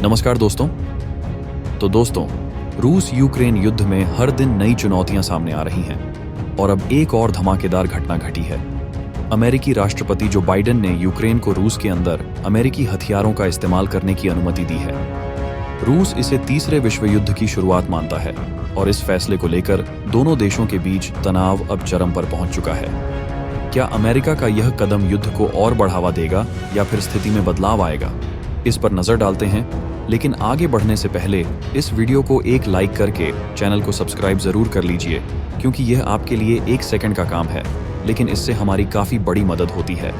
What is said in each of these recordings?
नमस्कार दोस्तों। तो दोस्तों, रूस यूक्रेन युद्ध में हर दिन नई चुनौतियां सामने आ रही हैं और अब एक और धमाकेदार घटना घटी है। अमेरिकी राष्ट्रपति जो बाइडेन ने यूक्रेन को रूस के अंदर अमेरिकी हथियारों का इस्तेमाल करने की अनुमति दी है। रूस इसे तीसरे विश्व युद्ध की शुरुआत मानता है और इस फैसले को लेकर दोनों देशों के बीच तनाव अब चरम पर पहुंच चुका है। क्या अमेरिका का यह कदम युद्ध को और बढ़ावा देगा या फिर स्थिति में बदलाव आएगा? इस पर नजर डालते हैं, लेकिन आगे बढ़ने से पहले इस वीडियो को एक लाइक करके चैनल को सब्सक्राइब जरूर कर लीजिए, क्योंकि यह आपके लिए 1 सेकंड का काम है, लेकिन इससे हमारी काफी बड़ी मदद होती है।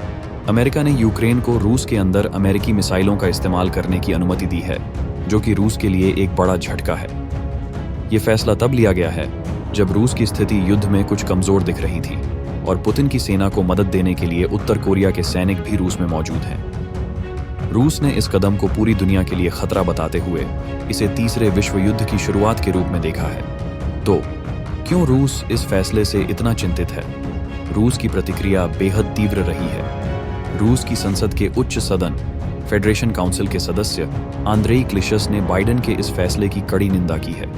अमेरिका ने यूक्रेन को रूस के अंदर अमेरिकी मिसाइलों का इस्तेमाल करने की अनुमति दी है, जो कि रूस के लिए एक बड़ा झटका है। ये फैसला तब लिया गया है जब रूस की स्थिति युद्ध में कुछ कमजोर दिख रही थी और पुतिन की सेना को मदद देने के लिए उत्तर कोरिया के सैनिक भी रूस में मौजूद हैं। रूस ने इस कदम को पूरी दुनिया के लिए खतरा बताते हुए इसे तीसरे विश्व युद्ध की शुरुआत के रूप में देखा है। तो क्यों रूस इस फैसले से इतना चिंतित है? रूस की प्रतिक्रिया बेहद तीव्र रही है। रूस की संसद के उच्च सदन फेडरेशन काउंसिल के सदस्य आंद्रेई क्लिशस ने बाइडेन के इस फैसले की कड़ी निंदा की है।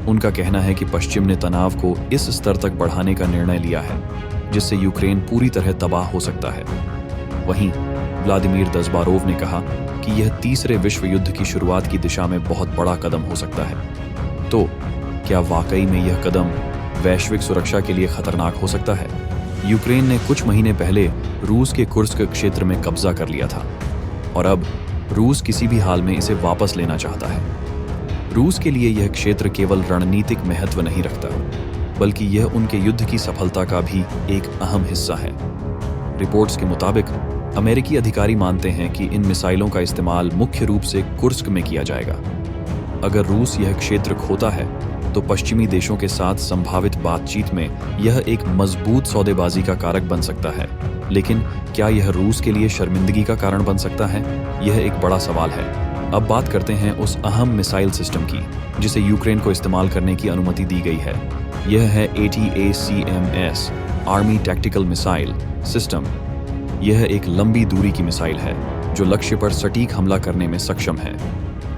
उनका कहना है कि पश्चिम ने तनाव को इस स्तर तक बढ़ाने का निर्णय लिया है जिससे यूक्रेन पूरी तरह तबाह हो सकता है। वहीं व्लादिमीर दज़बारोव ने कहा कि यह तीसरे विश्व युद्ध की शुरुआत की दिशा में बहुत बड़ा कदम हो सकता है। तो क्या वाकई में यह कदम वैश्विक सुरक्षा के लिए खतरनाक हो सकता है? यूक्रेन ने कुछ महीने पहले रूस के कुर्स्क क्षेत्र में कब्जा कर लिया था और अब रूस किसी भी हाल में इसे वापस लेना चाहता है। रूस के लिए यह क्षेत्र केवल रणनीतिक महत्व नहीं रखता, बल्कि यह उनके युद्ध की सफलता का भी एक अहम हिस्सा है। रिपोर्ट्स के मुताबिक अमेरिकी अधिकारी मानते हैं कि इन मिसाइलों का इस्तेमाल मुख्य रूप से कुर्स्क में किया जाएगा। अगर रूस यह क्षेत्र खोता है तो पश्चिमी देशों के साथ संभावित बातचीत में यह एक मजबूत सौदेबाजी का कारक बन सकता है। लेकिन क्या यह रूस के लिए शर्मिंदगी का कारण बन सकता है? यह एक बड़ा सवाल है। अब बात करते हैं उस अहम मिसाइल सिस्टम की जिसे यूक्रेन को इस्तेमाल करने की अनुमति दी गई है। यह है ATACMS army tactical missile system. यह एक लंबी दूरी की मिसाइल है जो लक्ष्य पर सटीक हमला करने में सक्षम है।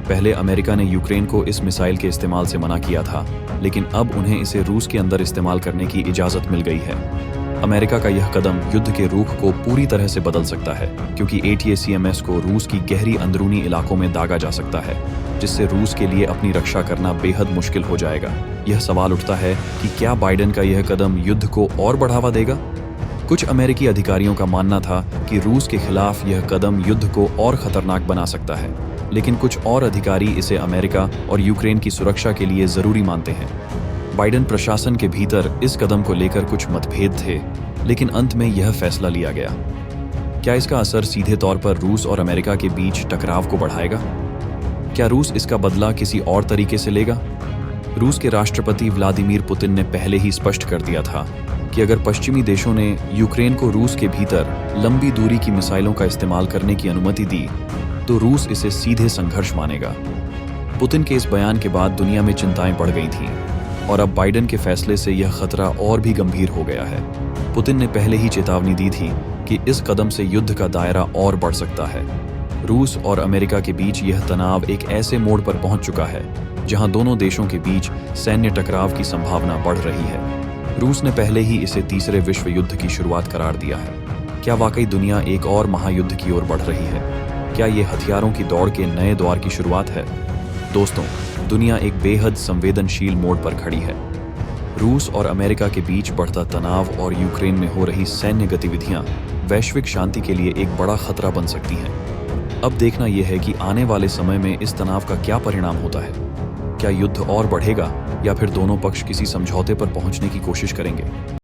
पहले अमेरिका ने यूक्रेन को इस मिसाइल के इस्तेमाल से मना किया था, लेकिन अब उन्हें इसे रूस के अंदर इस्तेमाल करने की इजाजत मिल गई है। अमेरिका का यह कदम युद्ध के रुख को पूरी तरह से बदल सकता है, क्योंकि ATACMS को रूस की गहरी अंदरूनी इलाकों में दागा जा सकता है, जिससे रूस के लिए अपनी रक्षा करना बेहद मुश्किल हो जाएगा। यह सवाल उठता है कि क्या बाइडेन का यह कदम युद्ध को और बढ़ावा देगा? कुछ अमेरिकी अधिकारियों का मानना था कि रूस के खिलाफ यह कदम युद्ध को और खतरनाक बना सकता है, लेकिन कुछ और अधिकारी इसे अमेरिका और यूक्रेन की सुरक्षा के लिए जरूरी मानते हैं। बाइडेन प्रशासन के भीतर इस कदम को लेकर कुछ मतभेद थे, लेकिन अंत में यह फैसला लिया गया। क्या इसका असर सीधे तौर पर रूस और अमेरिका के बीच टकराव को बढ़ाएगा? क्या रूस इसका बदला किसी और तरीके से लेगा? रूस के राष्ट्रपति व्लादिमीर पुतिन ने पहले ही स्पष्ट कर दिया था कि अगर पश्चिमी देशों ने यूक्रेन को रूस के भीतर लंबी दूरी की मिसाइलों का इस्तेमाल करने की अनुमति दी तो रूस इसे सीधे संघर्ष मानेगा। पुतिन के इस बयान के बाद दुनिया में चिंताएं बढ़ गई थीं और अब बाइडेन के फैसले से यह खतरा और भी गंभीर हो गया है। पुतिन ने पहले ही चेतावनी दी थी कि इस कदम से युद्ध का दायरा और बढ़ सकता है। रूस और अमेरिका के बीच यह तनाव एक ऐसे मोड़ पर पहुंच चुका है जहां दोनों देशों के बीच सैन्य टकराव की संभावना बढ़ रही है। रूस ने पहले ही इसे तीसरे विश्व युद्ध की शुरुआत करार दिया है। क्या वाकई दुनिया एक और महायुद्ध की ओर बढ़ रही है? क्या ये हथियारों की दौड़ के नए द्वार की शुरुआत है? दोस्तों, दुनिया एक बेहद संवेदनशील मोड़ पर खड़ी है। रूस और अमेरिका के बीच बढ़ता तनाव और यूक्रेन में हो रही सैन्य गतिविधियां वैश्विक शांति के लिए एक बड़ा खतरा बन सकती हैं। अब देखना यह है कि आने वाले समय में इस तनाव का क्या परिणाम होता है। क्या युद्ध और बढ़ेगा या फिर दोनों पक्ष किसी समझौते पर पहुंचने की कोशिश करेंगे?